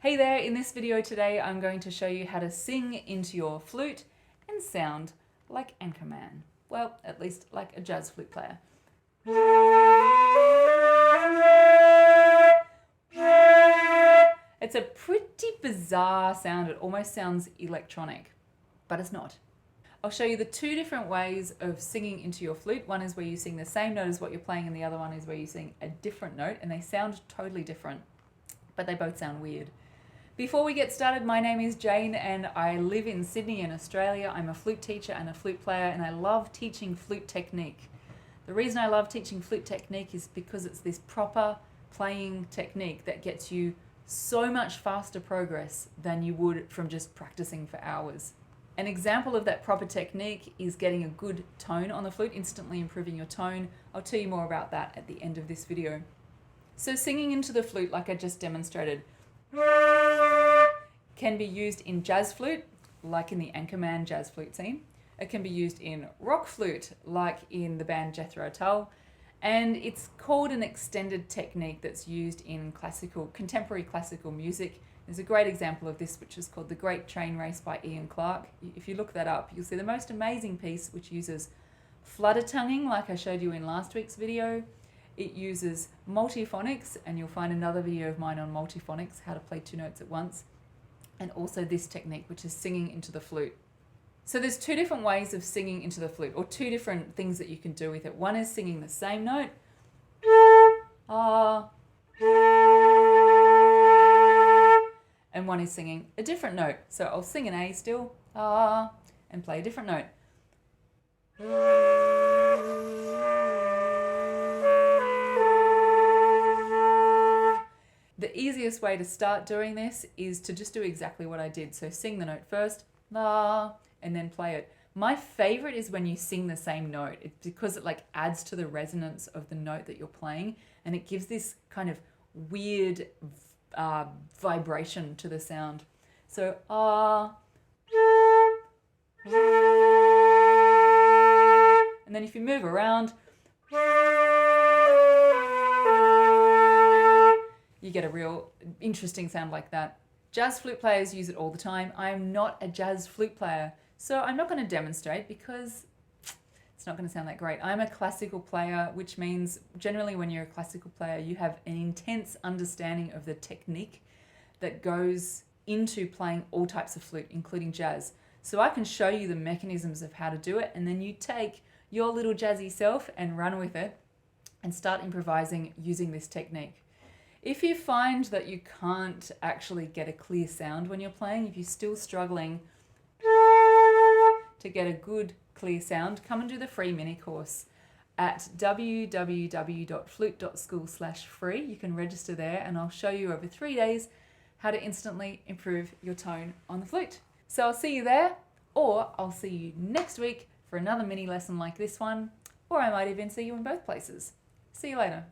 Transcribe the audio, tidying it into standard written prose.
Hey there, in this video today I'm going to show you how to sing into your flute and sound like Anchorman. Well, at least like a jazz flute player. It's a pretty bizarre sound. It almost sounds electronic, but it's not. I'll show you the two different ways of singing into your flute. One is where you sing the same note as what you're playing, and the other one is where you sing a different note, and they sound totally different, but they both sound weird. Before we get started, my name is Jane and I live in Sydney in Australia. I'm a flute teacher and a flute player, and I love teaching flute technique. The reason I love teaching flute technique is because it's this proper playing technique that gets you so much faster progress than you would from just practicing for hours. An example of that proper technique is getting a good tone on the flute, instantly improving your tone. I'll tell you more about that at the end of this video. So singing into the flute, like I just demonstrated, can be used in jazz flute, like in the Anchorman jazz flute scene. It can be used in rock flute, like in the band Jethro Tull. And it's called an extended technique that's used in contemporary classical music. There's a great example of this, which is called The Great Train Race by Ian Clarke. If you look that up, you'll see the most amazing piece, which uses flutter tonguing, like I showed you in last week's video. It uses multiphonics, and you'll find another video of mine on multiphonics, how to play two notes at once. And also this technique, which is singing into the flute. So there's two different ways of singing into the flute, or two different things that you can do with it. One is singing the same note, ah, and one is singing a different note. So I'll sing an A still, ah, and play a different note. The easiest way to start doing this is to just do exactly what I did. So sing the note first, la, and then play it. My favorite is when you sing the same note. It's because it like adds to the resonance of the note that you're playing, and it gives this kind of weird vibration to the sound. So and then if you move around, you get a real interesting sound like that. Jazz flute players use it all the time. I am not a jazz flute player, so I'm not going to demonstrate because it's not going to sound that great. I'm a classical player, which means generally when you're a classical player, you have an intense understanding of the technique that goes into playing all types of flute, including jazz. So I can show you the mechanisms of how to do it, and then you take your little jazzy self and run with it and start improvising using this technique. If you find that you can't actually get a clear sound when you're playing, if you're still struggling to get a good clear sound, come and do the free mini course at www.flute.school/free. You can register there, and I'll show you over 3 days how to instantly improve your tone on the flute. So I'll see you there, or I'll see you next week for another mini lesson like this one, or I might even see you in both places. See you later.